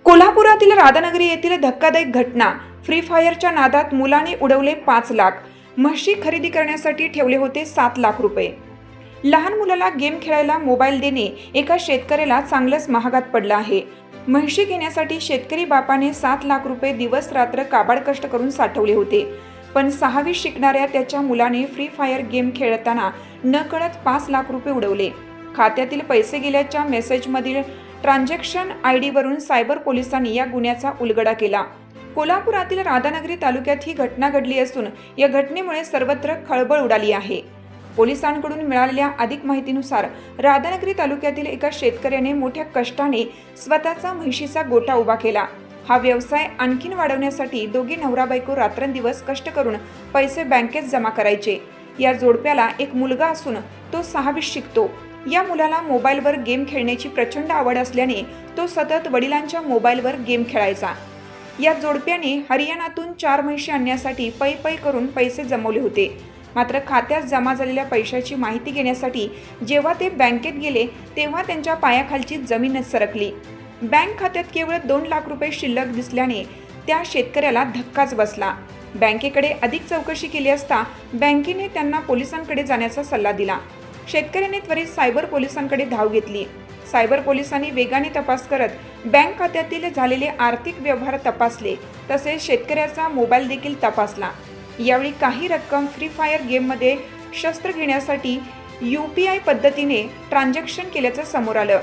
कोल्हापुरातील राधानगरी येथील धक्कादायक घटना। फ्री फायरच्या नादात मुलाने उडवले 5 लाख। म्हशी खरेदी करण्यासाठी ठेवले होते 7 लाख रुपये। लहान मुलाला गेम खेळायला मोबाईल देणे एका शेतकऱ्याला चांगलंच महागात पडलं आहे। म्हशी घेण्यासाठी शेतकरी बापाने 7 लाख रुपये दिवस रात्र काबाड कष्ट करून साठवले होते। पण 6वी शिकणाऱ्या त्याच्या मुलाने फ्री फायर गेम खेळताना नकळत 5 लाख रुपये उडवले। खात्यातील पैसे गेल्याच्या मेसेजमधील ट्रान्झॅक्शन आयडी वरून सायबर पोलिसांनी या गुन्ह्याचा उलगडा केला। कोल्हापुरातील राधानगरी तालुक्यात ही घटना घडली असून या घटनेमुळे सर्वत्र खळबळ उडाली आहे। पोलिसांकडून मिळालेल्या अधिक माहितीनुसार राधानगरी तालुक्यातील एका शेतकऱ्याने मोठ्या कष्टाने स्वतःचा म्हशीचा गोठा उभा केला। हा व्यवसाय आणखीन वाढवण्यासाठी दोघे नवरा बायको रात्रंदिवस कष्ट करून पैसे बँकेत जमा करायचे। या जोडप्याला एक मुलगा असून तो 6वीत शिकतो। या मुलाला मोबाईलवर गेम खेळण्याची प्रचंड आवड असल्याने तो सतत वडिलांच्या मोबाईलवर गेम खेळायचा। या जोडप्याने हरियाणातून 4 म्हशी आणण्यासाठी पै करून पैसे जमवले होते। मात्र खात्यात जमा झालेल्या पैशाची माहिती घेण्यासाठी जेव्हा ते बँकेत गेले तेव्हा त्यांच्या पायाखालची जमीनच सरकली। बँक खात्यात केवळ 2 लाख रुपये शिल्लक दिसल्याने त्या शेतकऱ्याला धक्काच बसला। बँकेकडे अधिक चौकशी केली असता बँकेने त्यांना पोलिसांकडे जाण्याचा सल्ला दिला। शेतकऱ्याने त्वरित सायबर पोलिसांकडे धाव घेतली। सायबर पोलिसांनी वेगाने तपास करत बँक खात्यातील झालेले आर्थिक व्यवहार तपासले, तसेच शेतकऱ्याचा मोबाईल देखील तपासला। यावेळी काही रक्कम फ्री फायर गेममध्ये शस्त्र घेण्यासाठी UPI पद्धतीने ट्रान्झॅक्शन केल्याचं समोर आलं।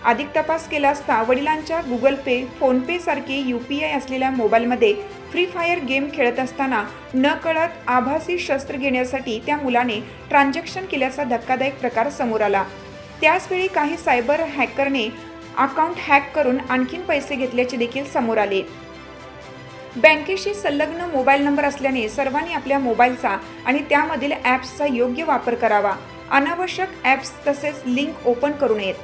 अधिक तपास केला असता वडिलांच्या गुगल पे, फोन पे सारखे UPI असलेल्या मोबाईलमध्ये फ्री फायर गेम खेळत असताना नकळत आभासी शस्त्र घेण्यासाठी त्या मुलाने ट्रान्झॅक्शन केल्याचा धक्कादायक प्रकार समोर आला। त्याचवेळी काही सायबर हॅकरने अकाउंट हॅक करून आणखीन पैसे घेतल्याचे देखील समोर आले। बँकेशी संलग्न मोबाईल नंबर असल्याने सर्वांनी आपल्या मोबाईलचा आणि त्यामधील ॲप्सचा योग्य वापर करावा। अनावश्यक ॲप्स तसेच लिंक ओपन करू नयेत।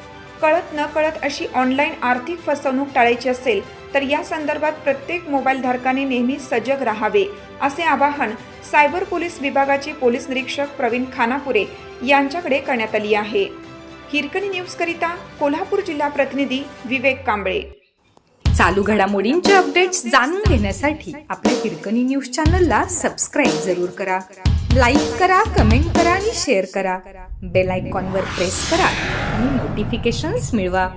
कळत न कळत अशी ऑनलाईन आर्थिक फसवणूक टाळायची असेल तर या संदर्भात प्रत्येक मोबाईल धारकाने नेहमी सजग राहावे, असे आवाहन सायबर पोलीस विभागाचे पोलीस निरीक्षक प्रवीण खानापुरे यांच्याकडे करण्यात आली आहे। हिरकणी न्यूज करिता कोल्हापूर जिल्हा प्रतिनिधी विवेक कांबळे। चालू घडामोडींचे अपडेट्स जाणून घेण्यासाठी आपल्या हिरकणी न्यूज चॅनलला सबस्क्राईब जरूर करा। लाईक करा, कमेंट करा आणि शेअर करा। बेल आयकॉनवर प्रेस करा आणि नोटिफिकेशन्स मिळवा।